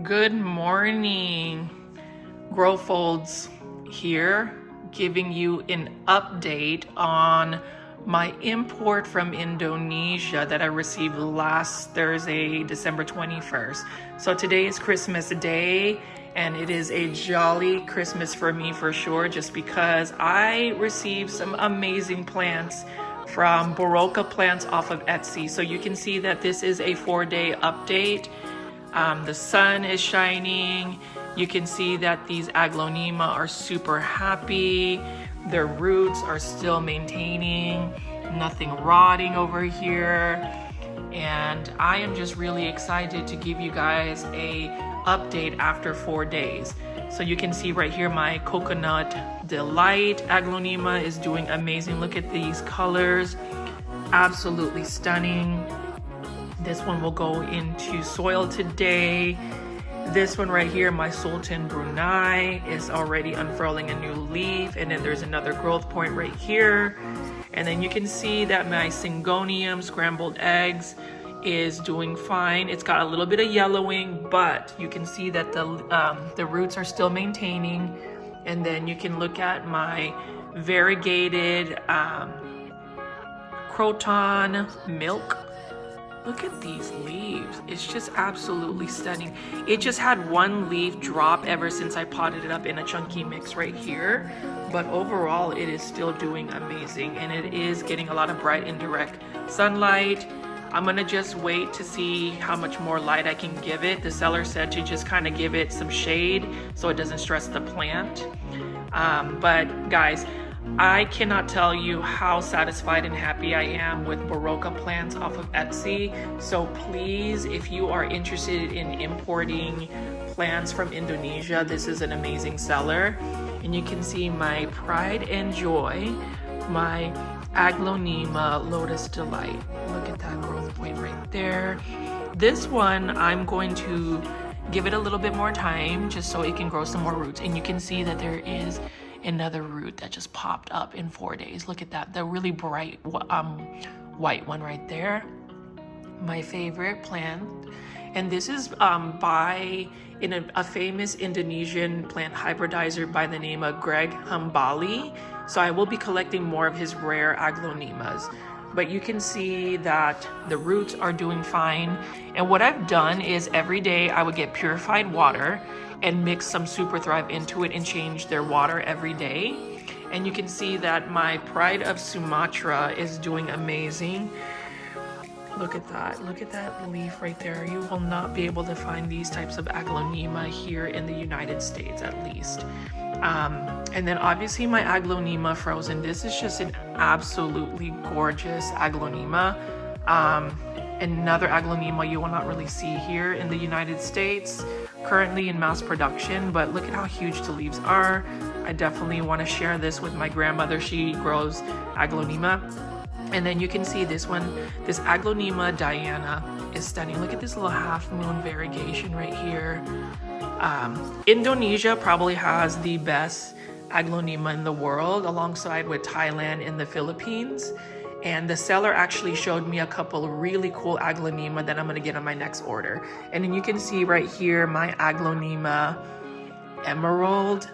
Good morning, Grow Folds here, giving you an update on my import from Indonesia that I received last Thursday, December 21st. So today is Christmas Day, and it is a jolly Christmas for me for sure, just because I received some amazing plants from BarokahPlants off of Etsy. So you can see that this is a 4-day update. The sun is shining. You can see that these Aglaonema are super happy. Their roots are still maintaining, nothing rotting over here. And I am just really excited to give you guys a update after 4 days. So you can see right here, my Coconut Delight Aglaonema is doing amazing. Look at these colors, absolutely stunning. This one will go into soil today. This one right here, my Sultan Brunei, is already unfurling a new leaf. And then there's another growth point right here. And then you can see that my Syngonium Scrambled Eggs is doing fine. It's got a little bit of yellowing, but you can see that the roots are still maintaining. And then you can look at my variegated Croton Milk. Look at these leaves. It's just absolutely stunning. It just had one leaf drop ever since I potted it up in a chunky mix right here. But overall, it is still doing amazing, and it is getting a lot of bright indirect sunlight. I'm gonna just wait to see how much more light I can give it. The seller said to just kind of give it some shade so it doesn't stress the plant. But guys, I cannot tell you how satisfied and happy I am with BarokahPlants off of Etsy. So please, if you are interested in importing plants from Indonesia, this is an amazing seller. And you can see my Pride and Joy, my Aglaonema Lotus Delight. Look at that growth point right there. This one, I'm going to give it a little bit more time just so it can grow some more roots. And you can see that there is another root that just popped up in 4 days. Look at that, the really bright white one right there. My favorite plant. And this is by a famous Indonesian plant hybridizer by the name of Greg Hambali. So I will be collecting more of his rare Aglaonemas. But you can see that the roots are doing fine. And what I've done is every day I would get purified water and mix some Super Thrive into it and change their water every day. And you can see that my Pride of Sumatra is doing amazing. Look at that leaf right there. You will not be able to find these types of Aglaonema here in the United States, at least. And then obviously my Aglaonema Frozen. This is just an absolutely gorgeous Aglaonema. Another Aglaonema you will not really see here in the United States, currently in mass production, but look at how huge the leaves are. I definitely want to share this with my grandmother. She grows Aglaonema. And then you can see this one, this Aglaonema Diana is stunning. Look at this little half moon variegation right here. Indonesia probably has the best Aglaonema in the world, alongside with Thailand and the Philippines. And the seller actually showed me a couple really cool Aglaonema that I'm gonna get on my next order. And then you can see right here, my Aglaonema Emerald.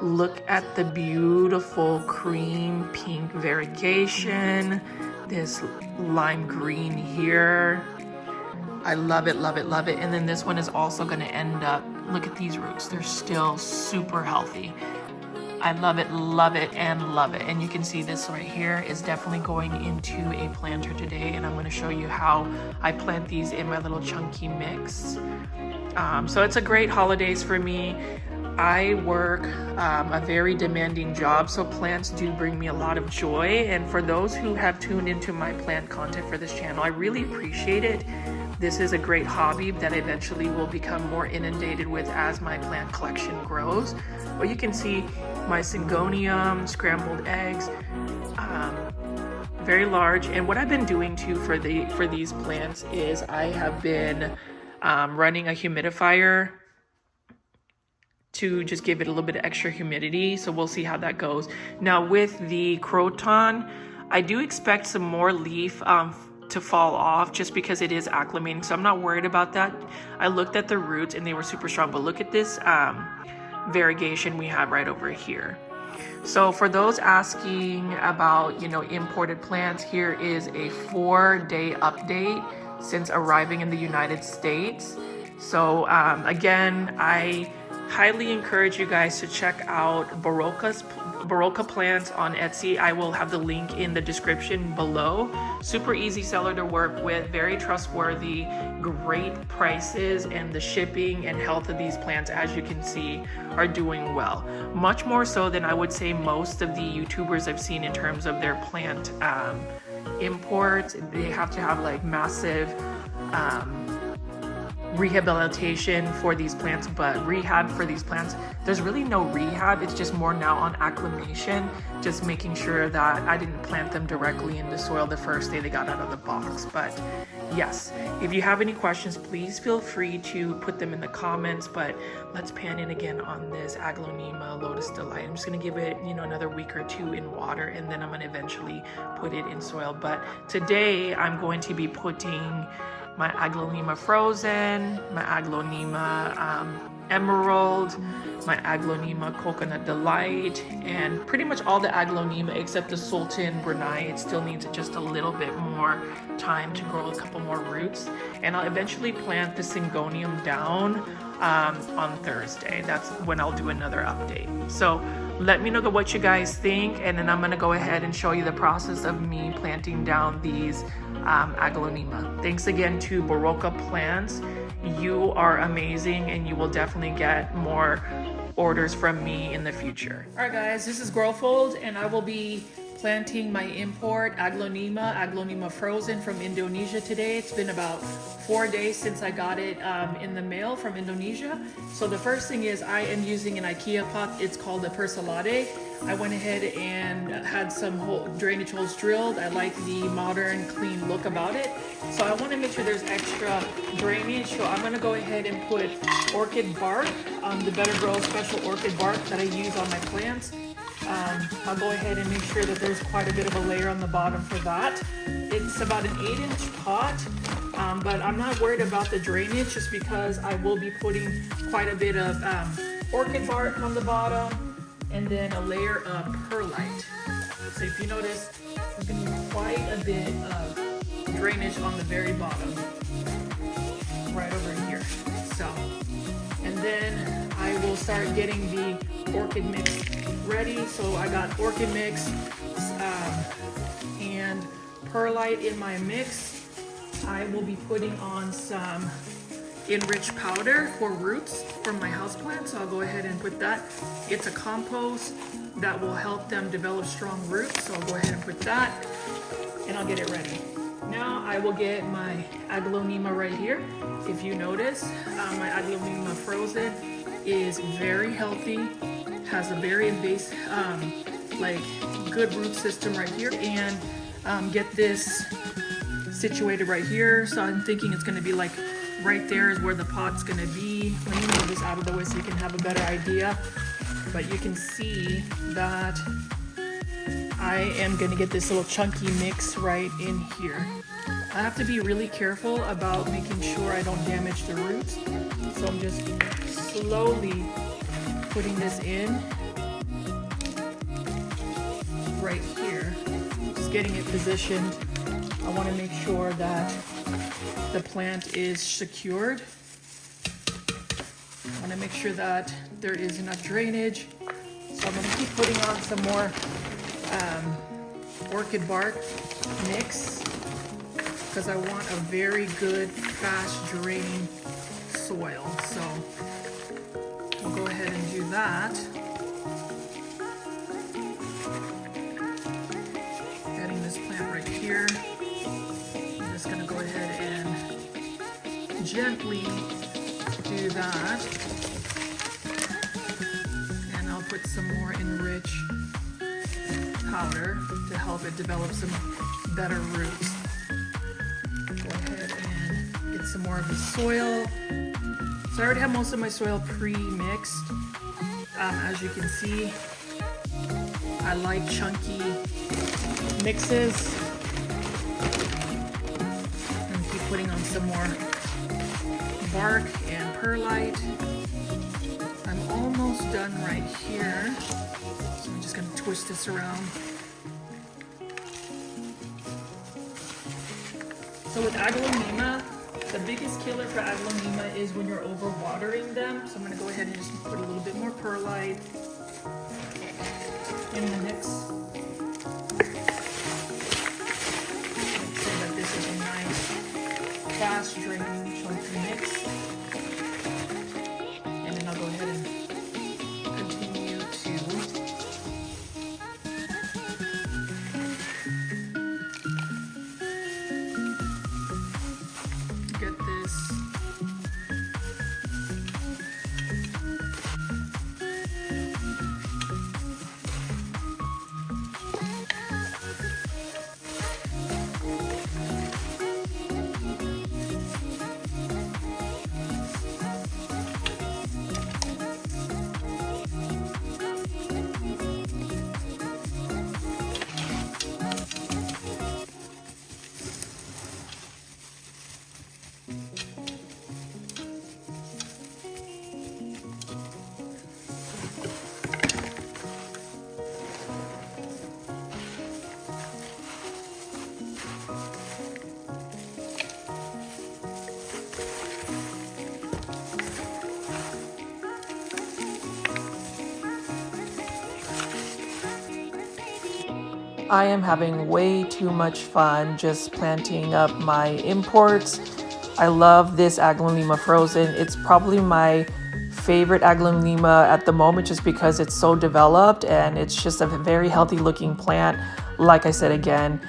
Look at the beautiful cream pink variegation. This lime green here. I love it, love it, love it. And then this one is also gonna end up, look at these roots. They're still super healthy. I love it, and love it. And you can see this right here is definitely going into a planter today. And I'm going to show you how I plant these in my little chunky mix. So it's a great holidays for me. I work a very demanding job, so plants do bring me a lot of joy. And for those who have tuned into my plant content for this channel, I really appreciate it. This is a great hobby that eventually will become more inundated with as my plant collection grows. But you can see my Syngonium Scrambled Eggs, very large. And what I've been doing too for these plants is I have been running a humidifier to just give it a little bit of extra humidity. So we'll see how that goes. Now with the Croton, I do expect some more leaf to fall off just because it is acclimating, so I'm not worried about that. I looked at the roots and they were super strong, but look at this variegation we have right over here. So for those asking about, you know, imported plants, here is a 4-day update since arriving in the United States. So again, I highly encourage you guys to check out BarokahPlants on Etsy. I will have the link in the description below. Super easy seller to work with, very trustworthy, great prices, and the shipping and health of these plants, as you can see, are doing well. Much more so than I would say most of the YouTubers I've seen in terms of their plant imports. They have to have like massive rehabilitation for these plants, but rehab for these plants, there's really no rehab. It's just more now on acclimation, just making sure that I didn't plant them directly into soil the first day they got out of the box. But yes, if you have any questions, please feel free to put them in the comments. But let's pan in again on this Aglaonema Lotus Delight. I'm just going to give it, you know, another week or two in water, and then I'm going to eventually put it in soil. But today I'm going to be putting my Aglaonema Frozen, my Aglaonema Emerald, my Aglaonema Coconut Delight, and pretty much all the Aglaonema except the Sultan Brunei. It still needs just a little bit more time to grow a couple more roots. And I'll eventually plant the Syngonium down on Thursday. That's when I'll do another update. So let me know what you guys think, and then I'm gonna go ahead and show you the process of me planting down these Aglaonema. Thanks again to BarokahPlants. You are amazing, and you will definitely get more orders from me in the future. All right, guys, this is Growfold, and I will be planting my import Aglaonema Frozen from Indonesia today. It's been about 4 days since I got it in the mail from Indonesia. So the first thing is I am using an IKEA pot. It's called a Persalade. I went ahead and had some drainage holes drilled. I like the modern, clean look about it. So I want to make sure there's extra drainage. So I'm going to go ahead and put orchid bark, the Better Grow special orchid bark that I use on my plants. I'll go ahead and make sure that there's quite a bit of a layer on the bottom for that. It's about an 8-inch pot, but I'm not worried about the drainage just because I will be putting quite a bit of orchid bark on the bottom and then a layer of perlite. So if you notice, there's going to be quite a bit of drainage on the very bottom, right over here. So, and then I will start getting the orchid mix ready. So I got orchid mix and perlite in my mix. I will be putting on some enriched powder for roots from my houseplant. So I'll go ahead and put that. It's a compost that will help them develop strong roots. So I'll go ahead and put that, and I'll get it ready. Now I will get my Aglaonema right here. If you notice, my Aglaonema Frozen is very healthy, has a very like good root system right here, and get this situated right here. So I'm thinking it's going to be like right there is where the pot's going to be. Let me move this out of the way so you can have a better idea. But you can see that I am going to get this little chunky mix right in here. I have to be really careful about making sure I don't damage the roots. So I'm just slowly putting this in right here. Just getting it positioned. I want to make sure that the plant is secured. I want to make sure that there is enough drainage. So I'm going to keep putting on some more orchid bark mix because I want a very good, fast draining soil. So we'll go ahead and do that. Getting this plant right here. I'm just going to go ahead and gently do that. And I'll put some more enriched powder to help it develop some better roots. Go ahead and get some more of the soil. So I already have most of my soil pre-mixed. As you can see, I like chunky mixes. putting on some more bark and perlite. I'm almost done right here. So I'm just gonna twist this around. So with Aglaonema, the biggest killer for Aglaonema is when you're overwatering them. So I'm gonna go ahead and just put a little bit more perlite in the mix. So that this is a nice, fast draining, chunky mix. And then I'll go ahead and continue to get this I am having way too much fun just planting up my imports. I love this Aglaonema frozen. It's probably my favorite Aglaonema at the moment just because it's so developed and it's just a very healthy looking plant. Like I said again,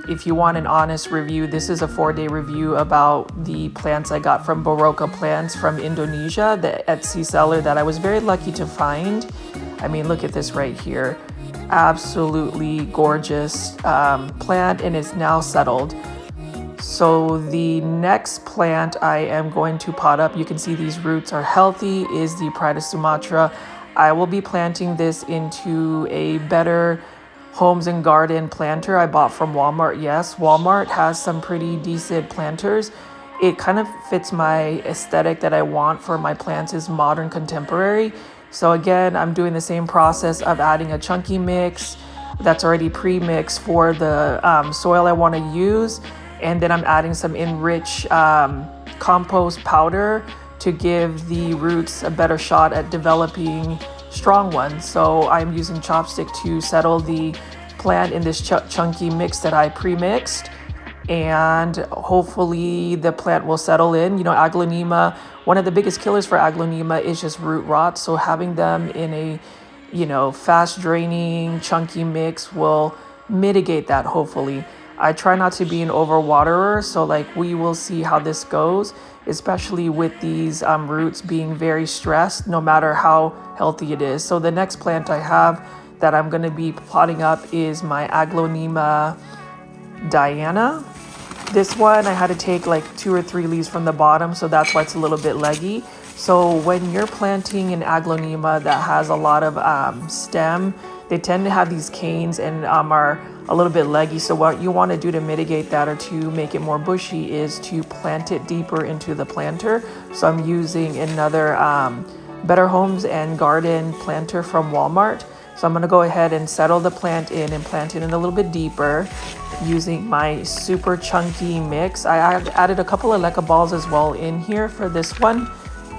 if you want an honest review, this is a 4-day review about the plants I got from BarokahPlants from Indonesia, the Etsy seller that I was very lucky to find. I mean, look at this right here. Absolutely gorgeous plant, and it's now settled. So the next plant I am going to pot up, you can see these roots are healthy, is the Pride of Sumatra. I will be planting this into a better Homes and Garden planter I bought from Walmart. Yes, Walmart has some pretty decent planters. It kind of fits my aesthetic that I want for my plants, is modern contemporary. So again, I'm doing the same process of adding a chunky mix that's already pre-mixed for the soil I want to use. And then I'm adding some enriched compost powder to give the roots a better shot at developing strong ones. So I'm using chopstick to settle the plant in this chunky mix that I pre-mixed. And hopefully the plant will settle in. You know, Aglaonema, one of the biggest killers for Aglaonema is just root rot. So having them in a, you know, fast draining, chunky mix will mitigate that, hopefully. I try not to be an overwaterer, so like we will see how this goes, especially with these roots being very stressed, no matter how healthy it is. So the next plant I have that I'm going to be potting up is my Aglaonema Diana. This one I had to take like 2 or 3 leaves from the bottom, so that's why it's a little bit leggy. So when you're planting an Aglaonema that has a lot of stem, they tend to have these canes and are a little bit leggy. So what you want to do to mitigate that or to make it more bushy is to plant it deeper into the planter. So I'm using another Better Homes and Garden planter from Walmart. So I'm going to go ahead and settle the plant in and plant it in a little bit deeper using my super chunky mix. I added a couple of leca balls as well in here for this one.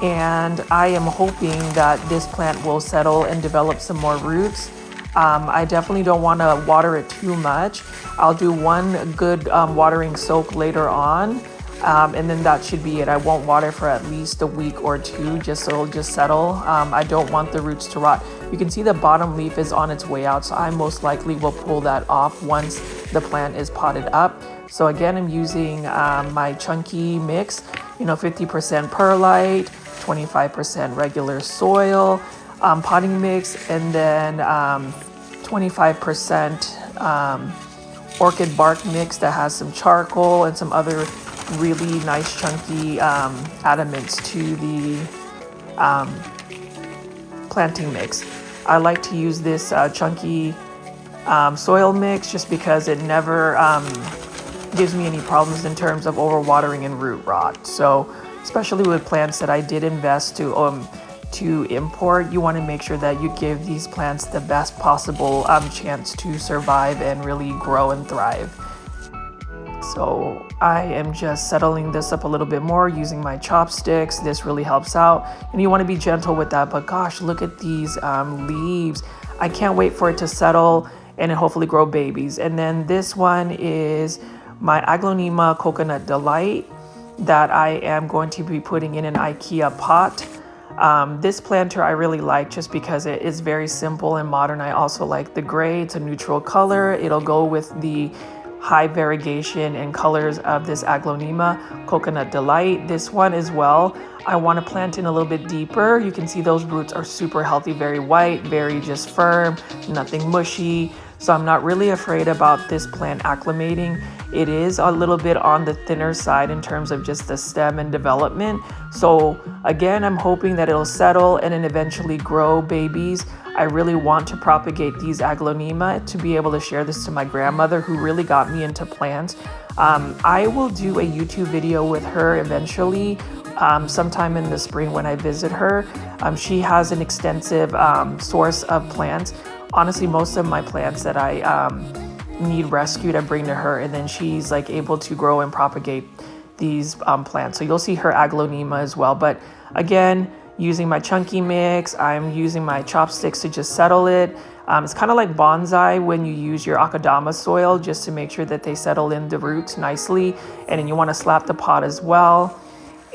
And I am hoping that this plant will settle and develop some more roots. I definitely don't want to water it too much. I'll do one good watering soak later on. And then that should be it. I won't water for at least a week or 2 just so it'll just settle. I don't want the roots to rot. You can see the bottom leaf is on its way out, so I most likely will pull that off once the plant is potted up. So again, I'm using my chunky mix, you know, 50% perlite, 25% regular soil, potting mix, and then 25% orchid bark mix that has some charcoal and some other really nice chunky adamants to the planting mix. I like to use this chunky soil mix just because it never gives me any problems in terms of overwatering and root rot. So especially with plants that I did invest to import, you want to make sure that you give these plants the best possible chance to survive and really grow and thrive. So I am just settling this up a little bit more using my chopsticks. This really helps out, and you want to be gentle with that. But gosh, look at these leaves. I can't wait for it to settle and hopefully grow babies. And then this one is my Aglaonema Coconut Delight that I am going to be putting in an IKEA pot. This planter I really like just because it is very simple and modern. I also like the gray. It's a neutral color. It'll go with the high variegation and colors of this Aglaonema Coconut Delight. This one as well, I want to plant in a little bit deeper. You can see those roots are super healthy, very white, very just firm, nothing mushy. So I'm not really afraid about this plant acclimating. It is a little bit on the thinner side in terms of just the stem and development. So again, I'm hoping that it'll settle and then eventually grow babies. I really want to propagate these Aglaonema to be able to share this to my grandmother who really got me into plants. I will do a YouTube video with her eventually, sometime in the spring when I visit her. She has an extensive source of plants. Honestly, most of my plants that I need rescued, I bring to her, and then she's like able to grow and propagate these plants. So you'll see her Aglaonema as well. But again, using my chunky mix, I'm using my chopsticks to just settle it. It's kind of like bonsai when you use your akadama soil just to make sure that they settle in the roots nicely. And then you want to slap the pot as well.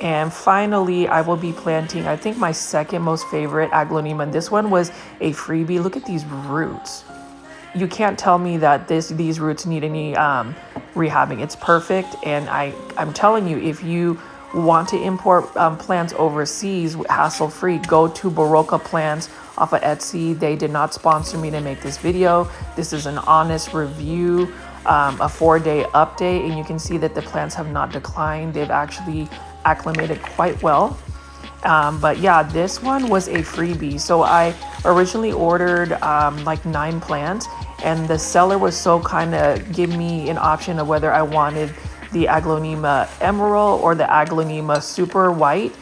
And finally, I will be planting, I think, my second most favorite Aglaonema. And this one was a freebie. Look at these roots. You can't tell me that these roots need any rehabbing. It's perfect. And I'm telling you, if you want to import plants overseas hassle-free, go to BarokahPlants off of Etsy. They did not sponsor me to make this video. This is an honest review, a 4-day update, and you can see that the plants have not declined. They've actually acclimated quite well. But yeah, this one was a freebie. So I originally ordered like 9 plants, and the seller was so kind of give me an option of whether I wanted the Aglaonema Emerald or the Aglaonema Super White.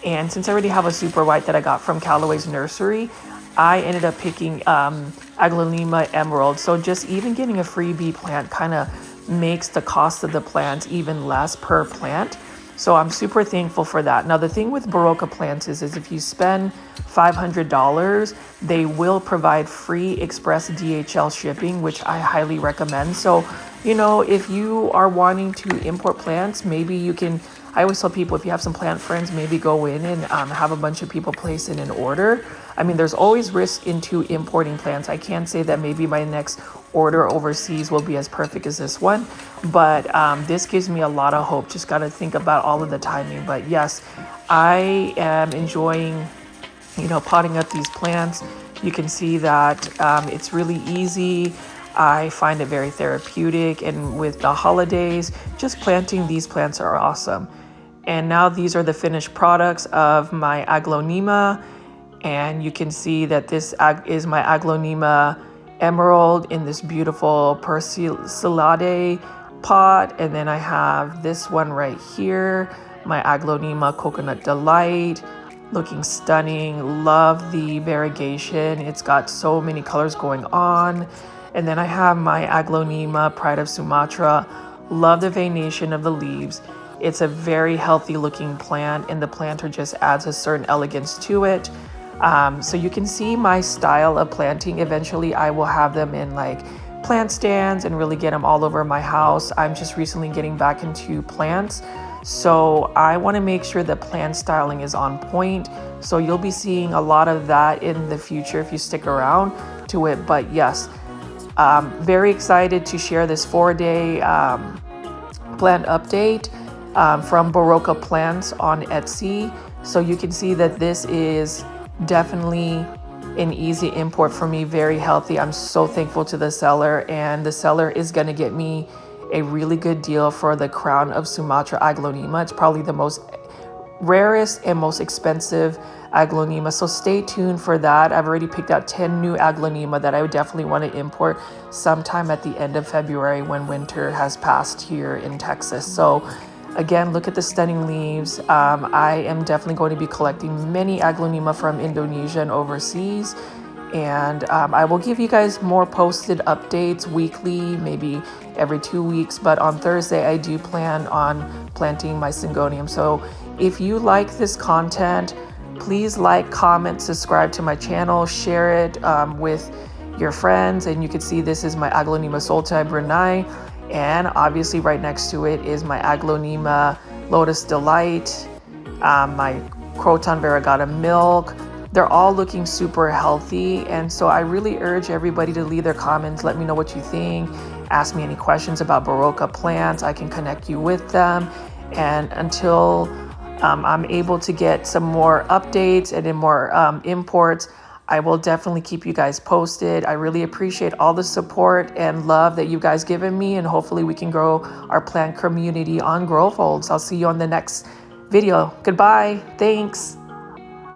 And since I already have a Super White that I got from Callaway's nursery, I ended up picking Aglaonema Emerald. So just even getting a freebie plant kind of makes the cost of the plants even less per plant. So I'm super thankful for that. Now, the thing with BarokahPlants is if you spend $500, they will provide free express DHL shipping, which I highly recommend. So, you know, if you are wanting to import plants, maybe you can, I always tell people, if you have some plant friends, maybe go in and have a bunch of people place in an order. I mean, there's always risk into importing plants. I can't say that maybe my next order overseas will be as perfect as this one, but this gives me a lot of hope. Just got to think about all of the timing. But yes, I am enjoying, you know, potting up these plants. You can see that it's really easy. I find it very therapeutic, and with the holidays, just planting these plants are awesome. And now these are the finished products of my Aglaonema, and you can see that this is my Aglaonema Emerald in this beautiful Persillade pot. And then I have this one right here, my Aglaonema Coconut Delight, looking stunning. Love the variegation. It's got so many colors going on. And then I have my Aglaonema Pride of Sumatra. Love the veination of the leaves. It's a very healthy looking plant, and the planter just adds a certain elegance to it. So you can see my style of planting. Eventually I will have them in like plant stands and really get them all over my house. I'm just recently getting back into plants, so I want to make sure that plant styling is on point. So you'll be seeing a lot of that in the future if you stick around to it. But yes, very excited to share this 4-day plant update from BarokahPlants on Etsy. So you can see that this is definitely an easy import for me, very healthy. I'm so thankful to the seller, and the seller is going to get me a really good deal for the Crown of Sumatra Aglaonema. It's probably the most rarest and most expensive Aglaonema. So stay tuned for that. I've already picked out 10 new Aglaonema that I would definitely want to import sometime at the end of February when winter has passed here in Texas. So again, look at the stunning leaves. I am definitely going to be collecting many Aglaonema from Indonesia and overseas. And I will give you guys more posted updates weekly, maybe every 2 weeks. But on Thursday, I do plan on planting my Syngonium. So if you like this content, please like, comment, subscribe to my channel, share it with your friends. And you can see this is my Aglaonema Soltai Brunei. And obviously right next to it is my Aglaonema Lotus Delight, my Croton Variegata Milk. They're all looking super healthy. And so I really urge everybody to leave their comments. Let me know what you think. Ask me any questions about Barokah plants. I can connect you with them. And until I'm able to get some more updates and more imports, I will definitely keep you guys posted. I really appreciate all the support and love that you guys given me, and hopefully we can grow our plant community on Growfolds. I'll see you on the next video. Goodbye. Thanks.